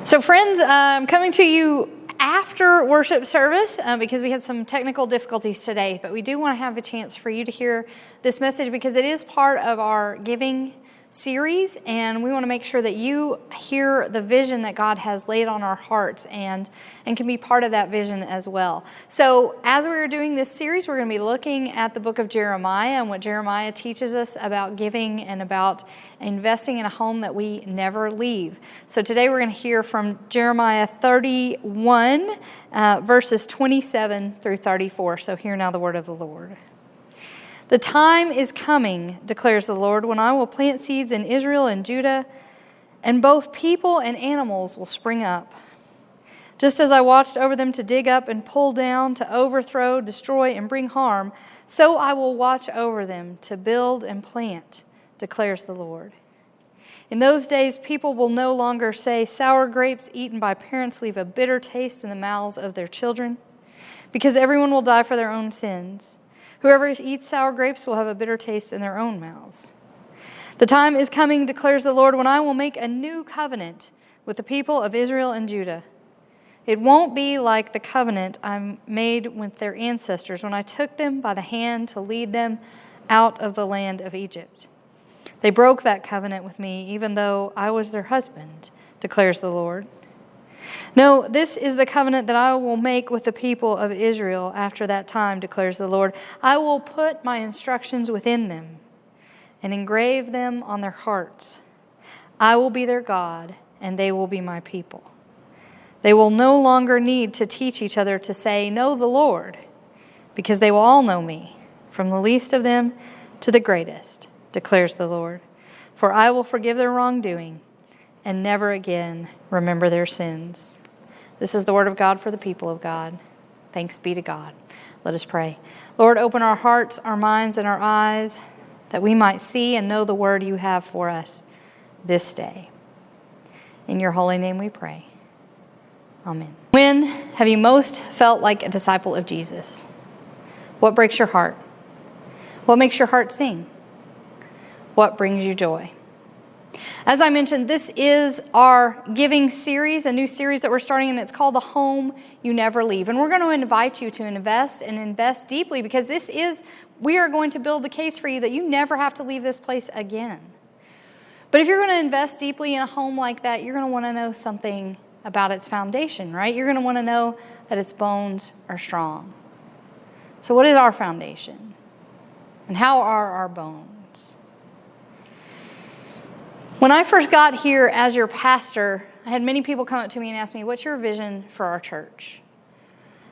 So friends, I'm coming to you after worship service because we had some technical difficulties today, but we do want to have a chance for you to hear this message because it is part of our giving series, and we want to make sure that you hear the vision that God has laid on our hearts and can be part of that vision as well. So as we are doing this series, we're going to be looking at the book of Jeremiah and what Jeremiah teaches us about giving and about investing in a home that we never leave. So today we're going to hear from Jeremiah 31, verses 27 through 34. So hear now the word of the Lord. The time is coming, declares the Lord, when I will plant seeds in Israel and Judah, and both people and animals will spring up. Just as I watched over them to dig up and pull down, to overthrow, destroy, and bring harm, so I will watch over them to build and plant, declares the Lord. In those days, people will no longer say, sour grapes eaten by parents leave a bitter taste in the mouths of their children, because everyone will die for their own sins. Whoever eats sour grapes will have a bitter taste in their own mouths. The time is coming, declares the Lord, when I will make a new covenant with the people of Israel and Judah. It won't be like the covenant I made with their ancestors when I took them by the hand to lead them out of the land of Egypt. They broke that covenant with me, even though I was their husband, declares the Lord. No, this is the covenant that I will make with the people of Israel after that time, declares the Lord. I will put my instructions within them and engrave them on their hearts. I will be their God, and they will be my people. They will no longer need to teach each other to say, know the Lord, because they will all know me, from the least of them to the greatest, declares the Lord. For I will forgive their wrongdoing and never again remember their sins. This is the word of God for the people of God. Thanks be to God. Let us pray. Lord, open our hearts, our minds, and our eyes that we might see and know the word you have for us this day. In your holy name we pray. Amen. When have you most felt like a disciple of Jesus? What breaks your heart? What makes your heart sing? What brings you joy? As I mentioned, this is our giving series, a new series that we're starting, and it's called The Home You Never Leave. And we're going to invite you to invest and invest deeply because we are going to build the case for you that you never have to leave this place again. But if you're going to invest deeply in a home like that, you're going to want to know something about its foundation, right? You're going to want to know that its bones are strong. So what is our foundation? And how are our bones? When I first got here as your pastor, I had many people come up to me and ask me, what's your vision for our church?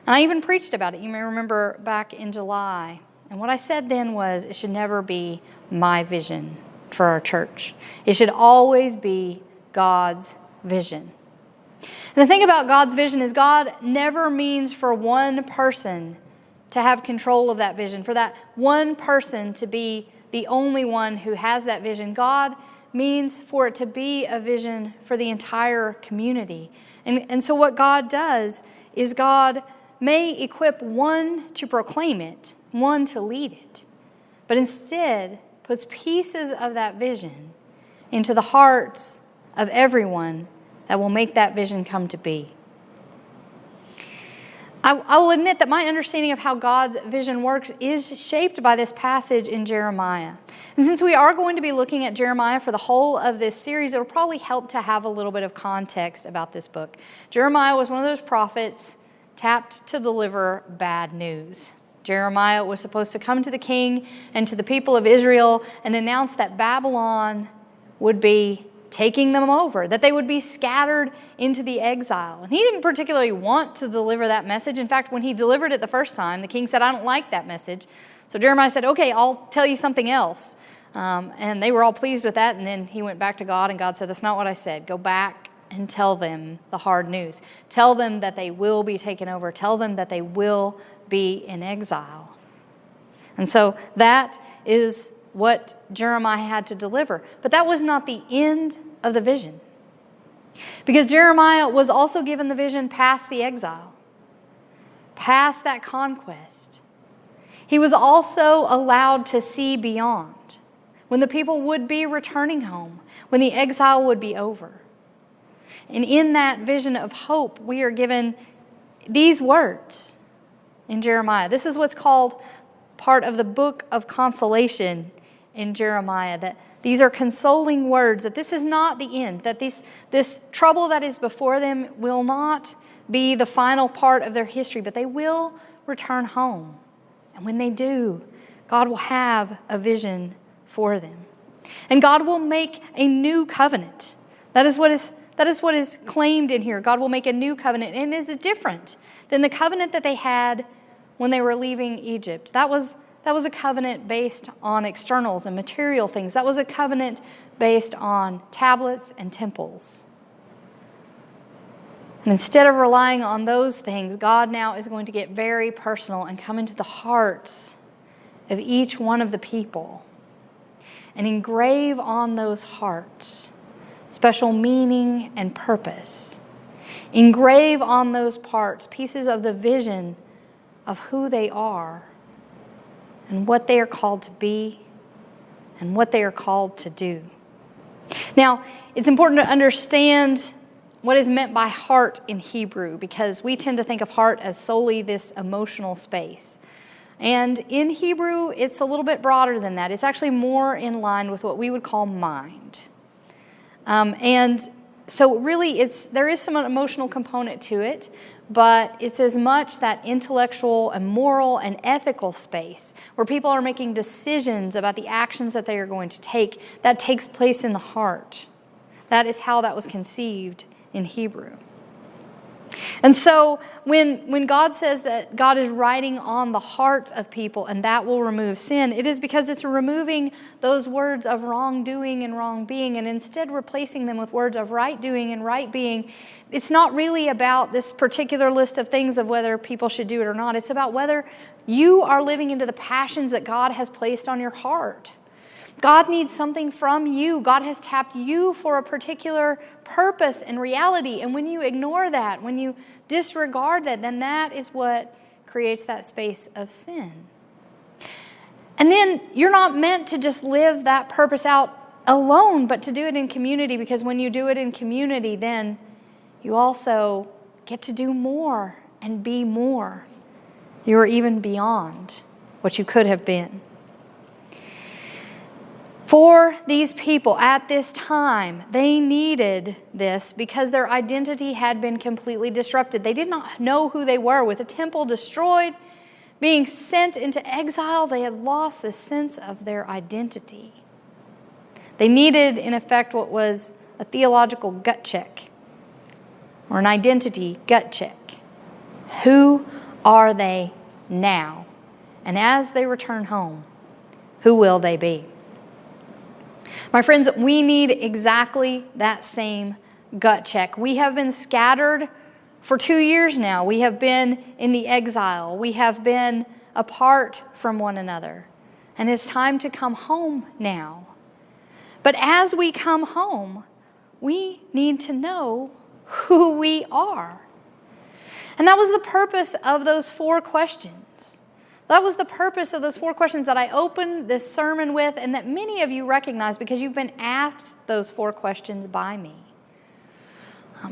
And I even preached about it. You may remember back in July. And what I said then was, it should never be my vision for our church. It should always be God's vision. And the thing about God's vision is God never means for one person to have control of that vision, for that one person to be the only one who has that vision. God means for it to be a vision for the entire community. And so what God does is God may equip one to proclaim it, one to lead it, but instead puts pieces of that vision into the hearts of everyone that will make that vision come to be. I will admit that my understanding of how God's vision works is shaped by this passage in Jeremiah. And since we are going to be looking at Jeremiah for the whole of this series, it will probably help to have a little bit of context about this book. Jeremiah was one of those prophets tapped to deliver bad news. Jeremiah was supposed to come to the king and to the people of Israel and announce that Babylon would be taking them over, that they would be scattered into the exile. And he didn't particularly want to deliver that message. In fact, when he delivered it the first time, the king said, I don't like that message. So Jeremiah said, okay, I'll tell you something else. And they were all pleased with that. And then he went back to God, and God said, that's not what I said. Go back and tell them the hard news. Tell them that they will be taken over. Tell them that they will be in exile. And so that is what Jeremiah had to deliver. But that was not the end of the vision. Because Jeremiah was also given the vision past the exile, past that conquest. He was also allowed to see beyond, when the people would be returning home, when the exile would be over. And in that vision of hope, we are given these words in Jeremiah. This is what's called part of the book of consolation in Jeremiah, that these are consoling words, that this is not the end, that this trouble that is before them will not be the final part of their history, but they will return home. And when they do, God will have a vision for them. And God will make a new covenant. That is what is claimed in here. God will make a new covenant, and it is different than the covenant that they had when they were leaving Egypt. That was a covenant based on externals and material things. That was a covenant based on tablets and temples. And instead of relying on those things, God now is going to get very personal and come into the hearts of each one of the people and engrave on those hearts special meaning and purpose. Engrave on those parts pieces of the vision of who they are and what they are called to be and what they are called to do. Now, it's important to understand what is meant by heart in Hebrew, because we tend to think of heart as solely this emotional space. And in Hebrew, it's a little bit broader than that. It's actually more in line with what we would call mind. And so really, there is some emotional component to it, but it's as much that intellectual and moral and ethical space where people are making decisions about the actions that they are going to take. That takes place in the heart. That is how that was conceived in Hebrew. And so when God says that God is writing on the hearts of people and that will remove sin, it is because it's removing those words of wrongdoing and wrong being and instead replacing them with words of right doing and right being. It's not really about this particular list of things of whether people should do it or not. It's about whether you are living into the passions that God has placed on your heart. God needs something from you. God has tapped you for a particular purpose and reality. And when you ignore that, when you disregard that, then that is what creates that space of sin. And then you're not meant to just live that purpose out alone, but to do it in community, because when you do it in community, then you also get to do more and be more. You are even beyond what you could have been. For these people at this time, they needed this because their identity had been completely disrupted. They did not know who they were. With the temple destroyed, being sent into exile, they had lost the sense of their identity. They needed, in effect, what was a theological gut check, or an identity gut check. Who are they now? And as they return home, who will they be? My friends, we need exactly that same gut check. We have been scattered for 2 years now. We have been in the exile. We have been apart from one another. And it's time to come home now. But as we come home, we need to know who we are. And that was the purpose of those 4 questions. That was the purpose of those 4 questions that I opened this sermon with, and that many of you recognize because you've been asked those 4 questions by me.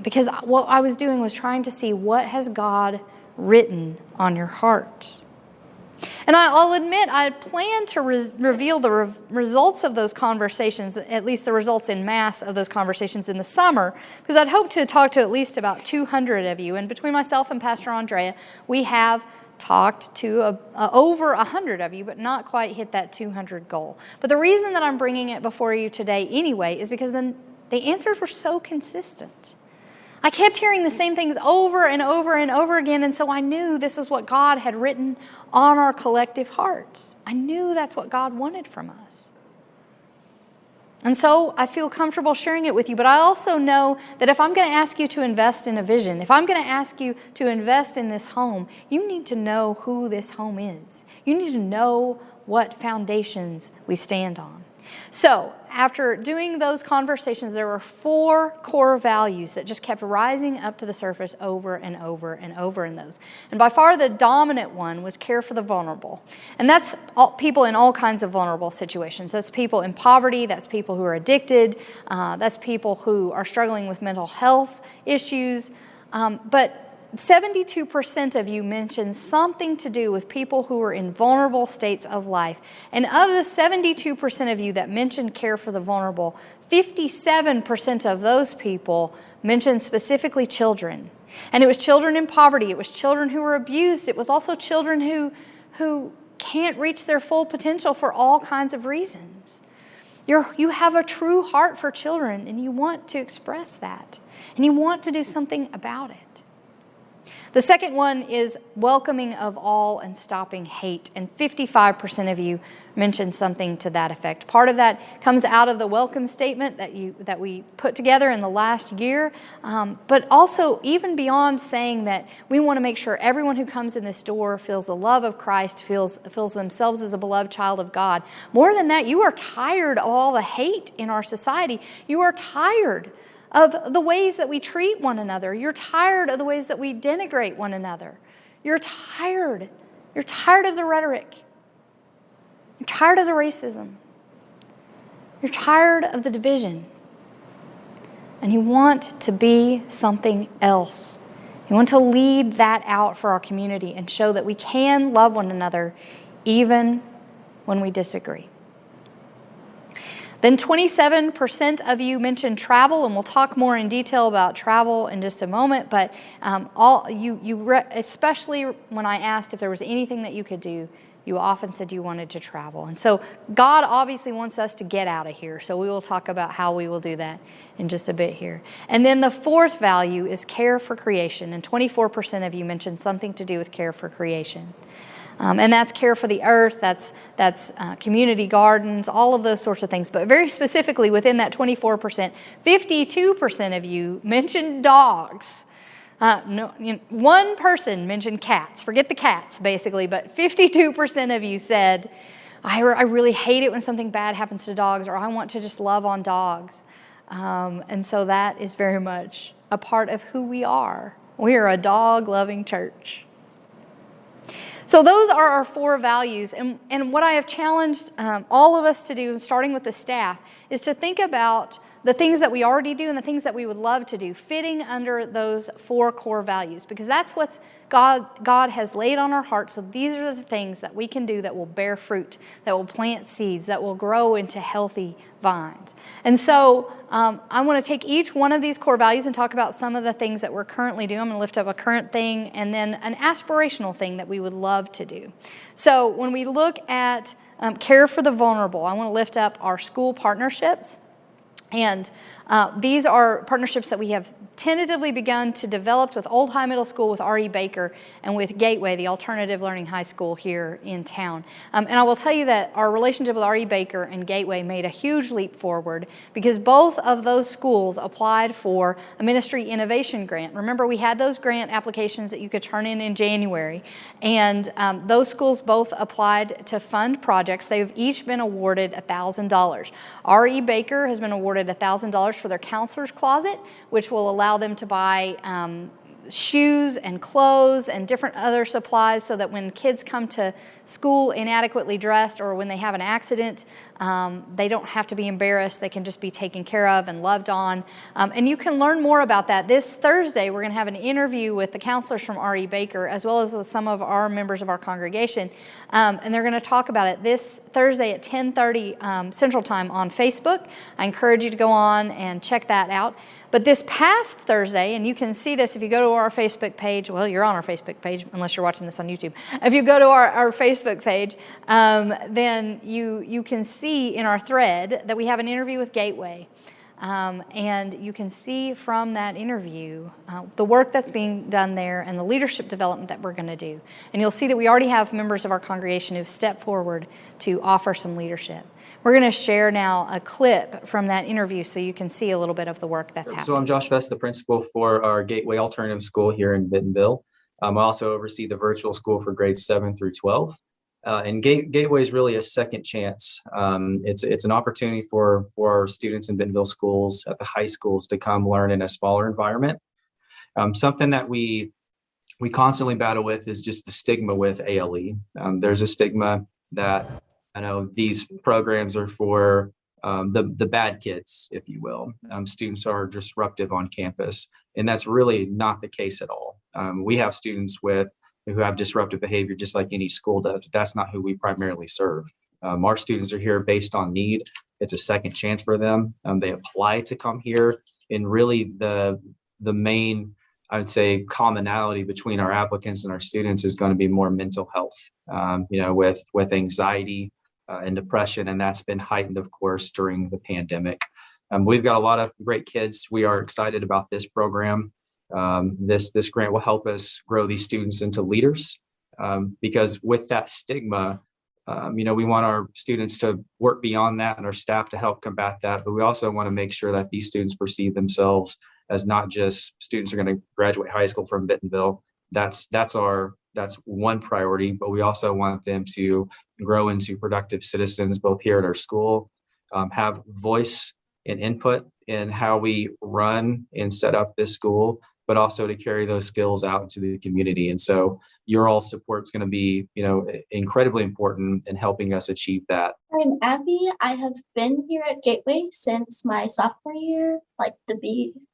Because what I was doing was trying to see, what has God written on your heart? And I'll admit, I had planned to reveal the results of those conversations, at least the results in mass of those conversations in the summer, because I'd hoped to talk to at least about 200 of you. And between myself and Pastor Andrea, we have talked to over 100 of you, but not quite hit that 200 goal. But the reason that I'm bringing it before you today anyway is because the answers were so consistent. I kept hearing the same things over and over and over again, and so I knew this is what God had written on our collective hearts. I knew that's what God wanted from us. And so I feel comfortable sharing it with you, but I also know that if I'm going to ask you to invest in a vision, if I'm going to ask you to invest in this home, you need to know who this home is. You need to know what foundations we stand on. So after doing those conversations, there were 4 core values that just kept rising up to the surface over and over and over in those. And by far the dominant one was care for the vulnerable. And that's people in all kinds of vulnerable situations. That's people in poverty, that's people who are addicted, that's people who are struggling with mental health issues. But 72% of you mentioned something to do with people who are in vulnerable states of life. And of the 72% of you that mentioned care for the vulnerable, 57% of those people mentioned specifically children. And it was children in poverty. It was children who were abused. It was also children who can't reach their full potential for all kinds of reasons. You have a true heart for children, and you want to express that. And you want to do something about it. The second one is welcoming of all and stopping hate. And 55% of you mentioned something to that effect. Part of that comes out of the welcome statement that we put together in the last year. But also even beyond saying that we want to make sure everyone who comes in this door feels the love of Christ, feels themselves as a beloved child of God. More than that, you are tired of all the hate in our society. You are tired of the ways that we treat one another. You're tired of the ways that we denigrate one another. You're tired. You're tired of the rhetoric. You're tired of the racism. You're tired of the division. And you want to be something else. You want to lead that out for our community and show that we can love one another even when we disagree. Then 27% of you mentioned travel, and we'll talk more in detail about travel in just a moment. But especially when I asked if there was anything that you could do, you often said you wanted to travel. And so God obviously wants us to get out of here. So we will talk about how we will do that in just a bit here. And then the fourth value is care for creation, and 24% of you mentioned something to do with care for creation. And that's care for the earth, that's community gardens, all of those sorts of things. But very specifically within that 24%, 52% of you mentioned dogs. One person mentioned cats. Forget the cats, basically. But 52% of you said, I really hate it when something bad happens to dogs, or I want to just love on dogs. And so that is very much a part of who we are. We are a dog-loving church. So those are our 4 values. And what I have challenged all of us to do, starting with the staff, is to think about the things that we already do and the things that we would love to do, fitting under those 4 core values. Because that's what God has laid on our hearts. So these are the things that we can do that will bear fruit, that will plant seeds, that will grow into healthy vines. And so I want to take each one of these core values and talk about some of the things that we're currently doing. I'm going to lift up a current thing and then an aspirational thing that we would love to do. So when we look at care for the vulnerable, I want to lift up our school partnerships. And these are partnerships that we have tentatively begun to develop with Old High Middle School, with R.E. Baker, and with Gateway, the alternative learning high school here in town. And I will tell you that our relationship with R.E. Baker and Gateway made a huge leap forward because both of those schools applied for a ministry innovation grant. Remember, we had those grant applications that you could turn in January, and those schools both applied to fund projects. They've each been awarded $1,000. R.E. Baker has been awarded $1,000 for their counselor's closet, which will allow them to buy shoes and clothes and different other supplies so that when kids come to school inadequately dressed or when they have an accident, they don't have to be embarrassed. They can just be taken care of and loved on. And you can learn more about that. This Thursday, we're going to have an interview with the counselors from R.E. Baker as well as with some of our members of our congregation. And they're going to talk about it this Thursday at 10:30 Central Time on Facebook. I encourage you to go on and check that out. But this past Thursday, and you can see this if you go to our Facebook page. Well, you're on our Facebook page unless you're watching this on YouTube. If you go to our Facebook page, then you can see in our thread that we have an interview with Gateway. And you can see from that interview the work that's being done there and the leadership development that we're going to do. And you'll see that we already have members of our congregation who've stepped forward to offer some leadership. We're going to share now a clip from that interview so you can see a little bit of the work that's happening. So I'm Josh Vest, the principal for our Gateway Alternative School here in Bentonville. I also oversee the virtual school for grades 7 through 12. And Gateway is really a second chance. It's an opportunity for our students in Bentonville schools at the high schools to come learn in a smaller environment. Something that we constantly battle with is just the stigma with ALE. There's a stigma that I know these programs are for the bad kids, if you will. Students are disruptive on campus, and that's really not the case at all. We have students who have disruptive behavior just like any school does. That's not who we primarily serve. Our students are here based on need. It's a second chance for them. They apply to come here, and really the main, I would say, commonality between our applicants and our students is going to be more mental health, with anxiety and depression, and that's been heightened, of course, during the pandemic. We've got a lot of great kids. We are excited about this program. This grant will help us grow these students into leaders, because with that stigma, we want our students to work beyond that and our staff to help combat that. But we also want to make sure that these students perceive themselves as not just students who are going to graduate high school from Bentonville. That's one priority, but we also want them to grow into productive citizens, both here at our school, have voice and input in how we run and set up this school, but also to carry those skills out into the community. And so your all support is going to be, incredibly important in helping us achieve that. I'm Abby. I have been here at Gateway since my sophomore year,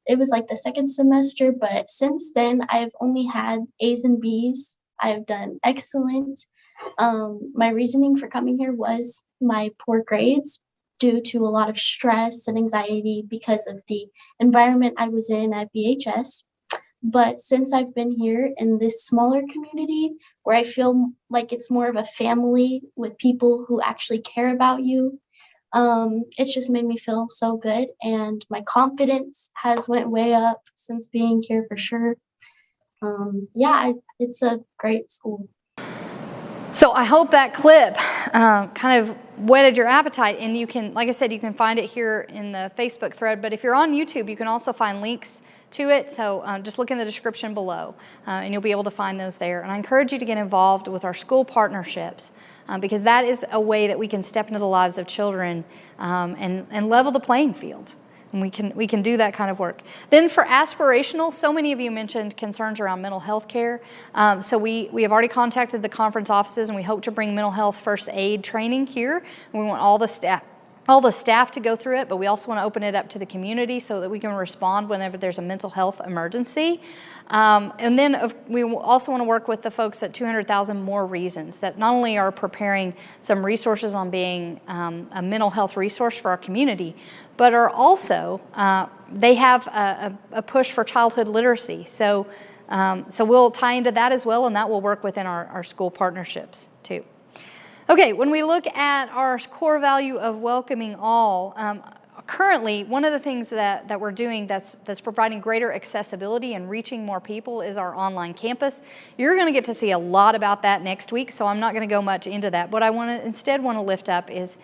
it was like the second semester, but since then I've only had A's and B's. I've done excellent. My reasoning for coming here was my poor grades due to a lot of stress and anxiety because of the environment I was in at BHS. But since I've been here in this smaller community where I feel like it's more of a family with people who actually care about you, it's just made me feel so good, and my confidence has went way up since being here for sure. It's a great school. So I hope that clip kind of whetted your appetite, and you can, like I said, you can find it here in the Facebook thread, but if you're on YouTube, you can also find links to it. So just look in the description below and you'll be able to find those there. And I encourage you to get involved with our school partnerships because that is a way that we can step into the lives of children and level the playing field. And we can do that kind of work. Then for aspirational, so many of you mentioned concerns around mental health care. So we have already contacted the conference offices, and we hope to bring mental health first aid training here. And we want all the staff to go through it, but we also want to open it up to the community so that we can respond whenever there's a mental health emergency. And then we also want to work with the folks at 200,000 More Reasons that not only are preparing some resources on being a mental health resource for our community, but are also, they have a push for childhood literacy. So we'll tie into that as well, and that will work within our school partnerships too. Okay, when we look at our core value of welcoming all, currently one of the things that we're doing that's providing greater accessibility and reaching more people is our online campus. You're going to get to see a lot about that next week, so I'm not going to go much into that. What I instead want to lift up is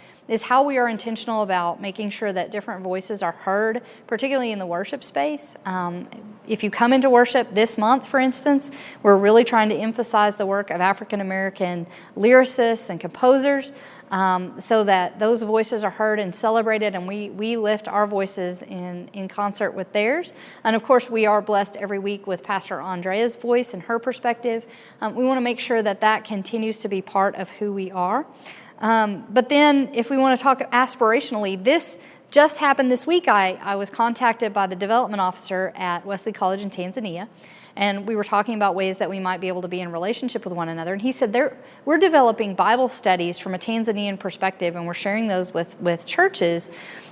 how we are intentional about making sure that different voices are heard, particularly in the worship space. If you come into worship this month, for instance, we're really trying to emphasize the work of African American lyricists and composers so that those voices are heard and celebrated, and we lift our voices in concert with theirs. And of course, we are blessed every week with Pastor Andrea's voice and her perspective. We want to make sure that continues to be part of who we are. But then if we want to talk aspirationally, this just happened this week. I was contacted by the development officer at Wesley College in Tanzania, and we were talking about ways that we might be able to be in relationship with one another. And he said, we're developing Bible studies from a Tanzanian perspective, and we're sharing those with churches.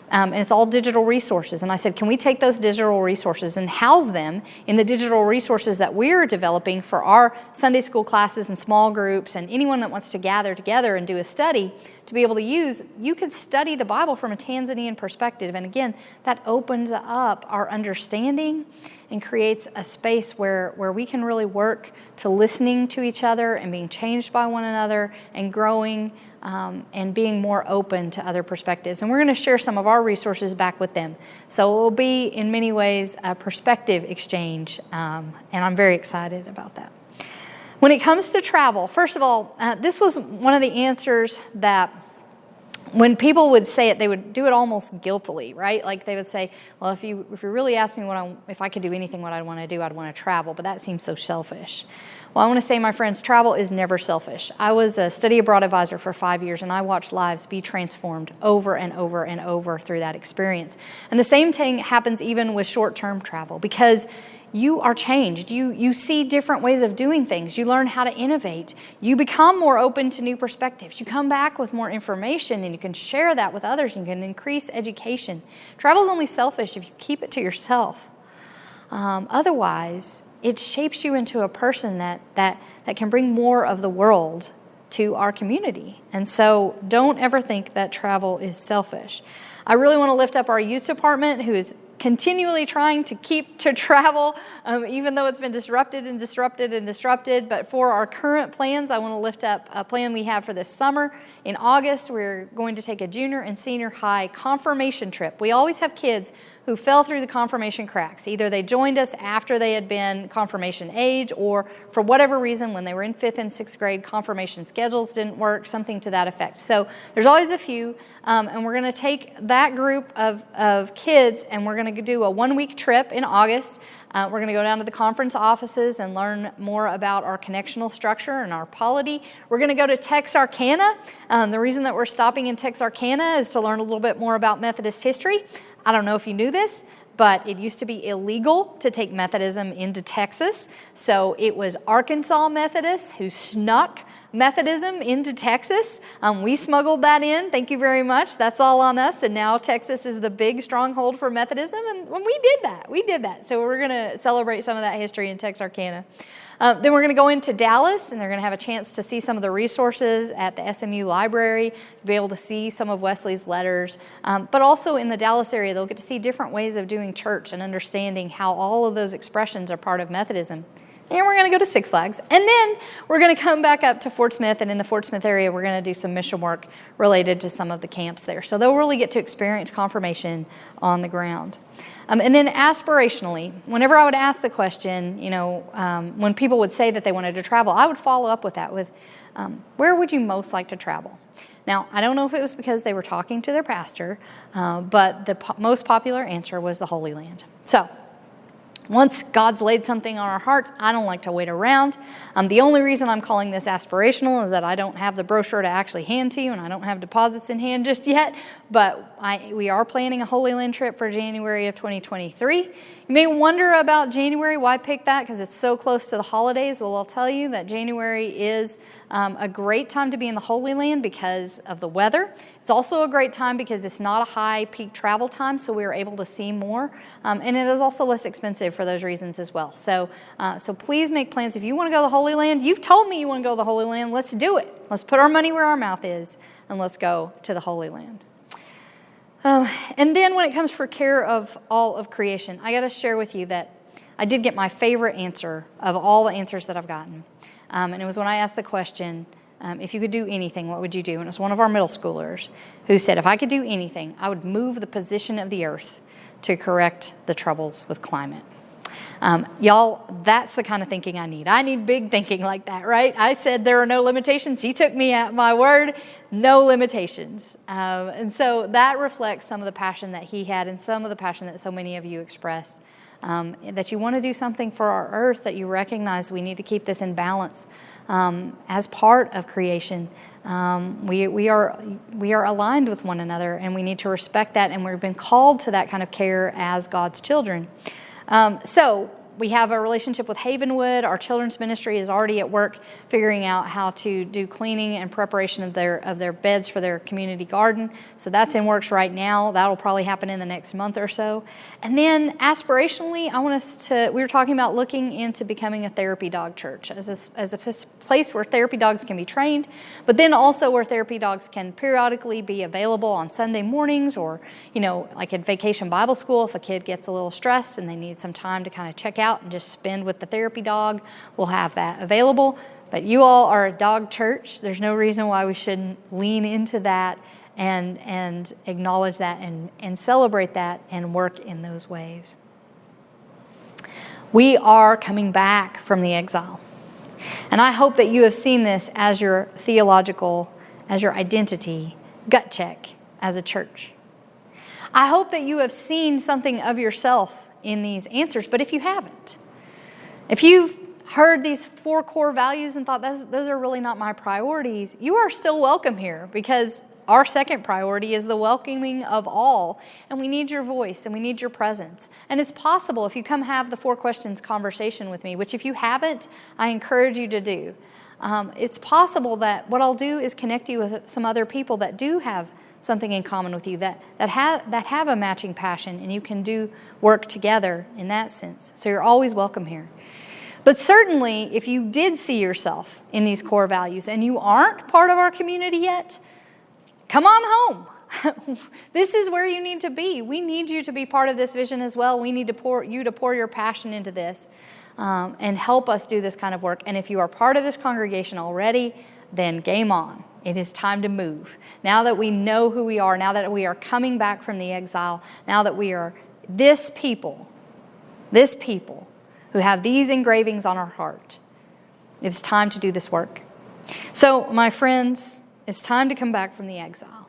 And it's all digital resources. And I said, can we take those digital resources and house them in the digital resources that we're developing for our Sunday school classes and small groups and anyone that wants to gather together and do a study to be able to use? You could study the Bible from a Tanzanian perspective. And again, that opens up our understanding and creates a space where we can really work to listening to each other and being changed by one another and growing and being more open to other perspectives. And we're going to share some of our resources back with them. So it will be, in many ways, a perspective exchange, and I'm very excited about that. When it comes to travel, first of all, this was one of the answers that when people would say it, they would do it almost guiltily, right? Like they would say, well, if you really asked me if I could do anything, what I'd want to do, I'd want to travel, but that seems so selfish. Well, I want to say, my friends, travel is never selfish. I was a study abroad advisor for 5 years, and I watched lives be transformed over and over and over through that experience. And the same thing happens even with short-term travel, because you are changed. You see different ways of doing things. You learn how to innovate. You become more open to new perspectives. You come back with more information, and you can share that with others. You can increase education. Travel is only selfish if you keep it to yourself. Otherwise, it shapes you into a person that can bring more of the world to our community. And so don't ever think that travel is selfish. I really want to lift up our youth department, who is continually trying to keep to travel, even though it's been disrupted. But for our current plans, I want to lift up a plan we have for this summer. In August, we're going to take a junior and senior high confirmation trip. We always have kids who fell through the confirmation cracks. Either they joined us after they had been confirmation age, or for whatever reason, when they were in 5th and 6th grade, confirmation schedules didn't work, something to that effect. So there's always a few, and we're going to take that group of kids, and we're going to do a 1-week trip in August. We're going to go down to the conference offices and learn more about our connectional structure and our polity. We're going to go to Texarkana. The reason that we're stopping in Texarkana is to learn a little bit more about Methodist history. I don't know if you knew this, but it used to be illegal to take Methodism into Texas. So it was Arkansas Methodists who snuck Methodism into Texas. We smuggled that in. Thank you very much. That's all on us. And now Texas is the big stronghold for Methodism. And we did that. So we're going to celebrate some of that history in Texarkana. Then we're going to go into Dallas, and they're going to have a chance to see some of the resources at the SMU library, to be able to see some of Wesley's letters. But also in the Dallas area, they'll get to see different ways of doing church and understanding how all of those expressions are part of Methodism. And we're going to go to Six Flags. And then we're going to come back up to Fort Smith, and in the Fort Smith area, we're going to do some mission work related to some of the camps there. So they'll really get to experience confirmation on the ground. And then aspirationally, whenever I would ask the question, when people would say that they wanted to travel, I would follow up with that with, where would you most like to travel? Now, I don't know if it was because they were talking to their pastor, but the most popular answer was the Holy Land. So once God's laid something on our hearts, I don't like to wait around. The only reason I'm calling this aspirational is that I don't have the brochure to actually hand to you, and I don't have deposits in hand just yet. But we are planning a Holy Land trip for January of 2023. You may wonder about January. Why pick that? Because it's so close to the holidays. Well, I'll tell you that January is a great time to be in the Holy Land because of the weather. It's also a great time because it's not a high peak travel time, so we are able to see more. And it is also less expensive for those reasons as well. So please make plans. If you want to go to the Holy Land, you've told me you want to go to the Holy Land. Let's do it. Let's put our money where our mouth is, and let's go to the Holy Land. And then when it comes for care of all of creation, I got to share with you that I did get my favorite answer of all the answers that I've gotten. And it was when I asked the question, if you could do anything, what would you do? And it was one of our middle schoolers who said, if I could do anything, I would move the position of the earth to correct the troubles with climate. Y'all, that's the kind of thinking I need. I need big thinking like that, right? I said there are no limitations. He took me at my word, no limitations. And so that reflects some of the passion that he had and some of the passion that so many of you expressed, that you want to do something for our earth, that you recognize we need to keep this in balance. As part of creation, we are aligned with one another, and we need to respect that, and we've been called to that kind of care as God's children. So we have a relationship with Havenwood. Our children's ministry is already at work figuring out how to do cleaning and preparation of their beds for their community garden. So that's in works right now. That'll probably happen in the next month or so. And then aspirationally, we were talking about looking into becoming a therapy dog church as a place where therapy dogs can be trained, but then also where therapy dogs can periodically be available on Sunday mornings, or, like at Vacation Bible School, if a kid gets a little stressed and they need some time to kind of check out and just spend with the therapy dog, we'll have that available. But you all are a dog church. There's no reason why we shouldn't lean into that and acknowledge that and celebrate that and work in those ways. We are coming back from the exile. And I hope that you have seen this as your theological, as your identity gut check as a church. I hope that you have seen something of yourself in these answers, but if you haven't, if you've heard these 4 core values and thought those are really not my priorities, you are still welcome here, because our second priority is the welcoming of all, and we need your voice and we need your presence. And it's possible if you come have the 4 questions conversation with me, which if you haven't, I encourage you to do. It's possible that what I'll do is connect you with some other people that do have something in common with you, that have a matching passion, and you can do work together in that sense. So you're always welcome here. But certainly, if you did see yourself in these core values and you aren't part of our community yet, come on home. This is where you need to be. We need you to be part of this vision as well. We need to pour your passion into this and help us do this kind of work. And if you are part of this congregation already, then game on. It is time to move. Now that we know who we are, now that we are coming back from the exile, now that we are this people who have these engravings on our heart, it's time to do this work. So, my friends, it's time to come back from the exile.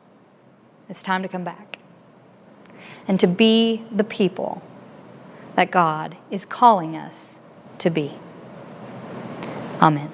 It's time to come back and to be the people that God is calling us to be. Amen.